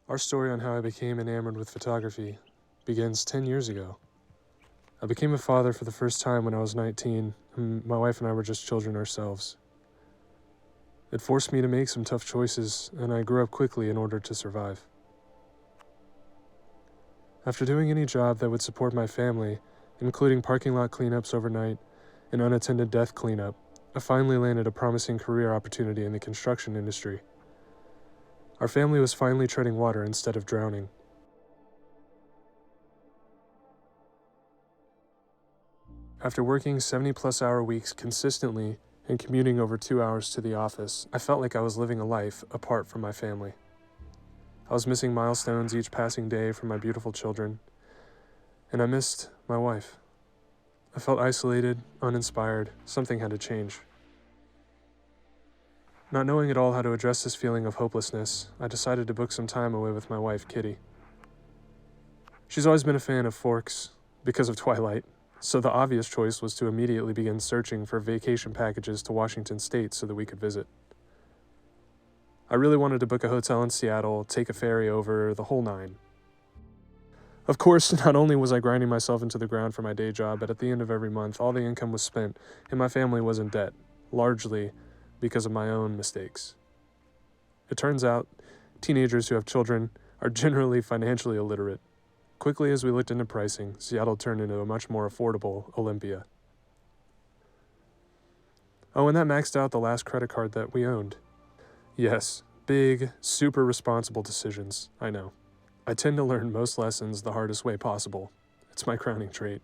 Our story on how I became enamored with photography begins 10 years ago. I became a father for the first time when I was 19, and my wife and I were just children ourselves. It forced me to make some tough choices, and I grew up quickly in order to survive. After doing any job that would support my family, including parking lot cleanups overnight and unattended death cleanup, I finally landed a promising career opportunity in the construction industry. Our family was finally treading water instead of drowning. After working 70-plus hour weeks consistently and commuting over 2 hours to the office, I felt like I was living a life apart from my family. I was missing milestones each passing day from my beautiful children, and I missed my wife. I felt isolated, uninspired. Something had to change. Not knowing at all how to address this feeling of hopelessness, I decided to book some time away with my wife, Kitty. She's always been a fan of Forks because of Twilight, so the obvious choice was to immediately begin searching for vacation packages to Washington State so that we could visit. I really wanted to book a hotel in Seattle, take a ferry over, the whole nine. Of course, not only was I grinding myself into the ground for my day job, but at the end of every month, all the income was spent, and my family was in debt, largely because of my own mistakes. It turns out, teenagers who have children are generally financially illiterate. Quickly as we looked into pricing, Seattle turned into a much more affordable Olympia. Oh, and that maxed out the last credit card that we owned. Yes, big, super responsible decisions, I know. I tend to learn most lessons the hardest way possible. It's my crowning trait.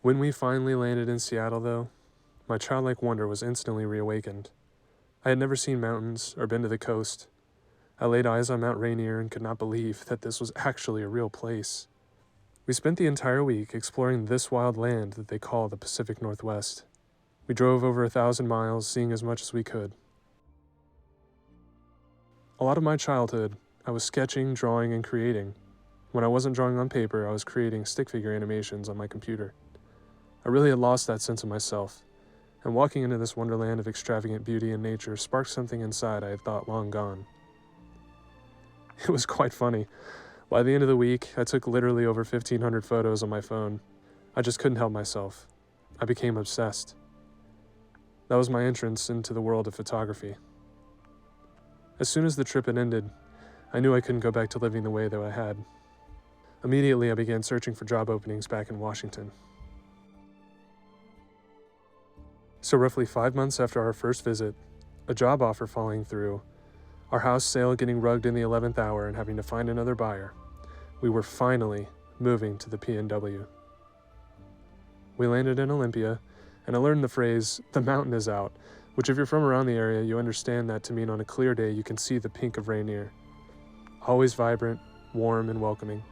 When we finally landed in Seattle, though, my childlike wonder was instantly reawakened. I had never seen mountains or been to the coast. I laid eyes on Mount Rainier and could not believe that this was actually a real place. We spent the entire week exploring this wild land that they call the Pacific Northwest. We drove over 1,000 miles, seeing as much as we could. A lot of my childhood, I was sketching, drawing, and creating. When I wasn't drawing on paper, I was creating stick figure animations on my computer. I really had lost that sense of myself, and walking into this wonderland of extravagant beauty and nature sparked something inside I had thought long gone. It was quite funny. By the end of the week, I took literally over 1,500 photos on my phone. I just couldn't help myself. I became obsessed. That was my entrance into the world of photography. As soon as the trip had ended, I knew I couldn't go back to living the way that I had. Immediately, I began searching for job openings back in Washington. So roughly 5 months after our first visit, a job offer falling through, our house sale getting rugged in the 11th hour and having to find another buyer, we were finally moving to the PNW. We landed in Olympia, and I learned the phrase, "the mountain is out," which if you're from around the area, you understand that to mean on a clear day you can see the pink of Rainier. Always vibrant, warm, and welcoming.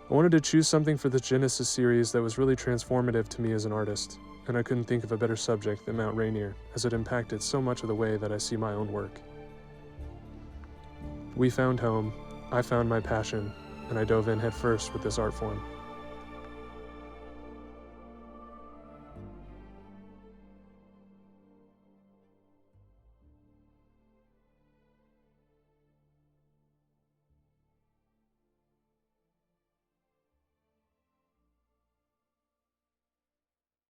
I wanted to choose something for the Genesis series that was really transformative to me as an artist, and I couldn't think of a better subject than Mount Rainier, as it impacted so much of the way that I see my own work. We found home, I found my passion, and I dove in headfirst with this art form.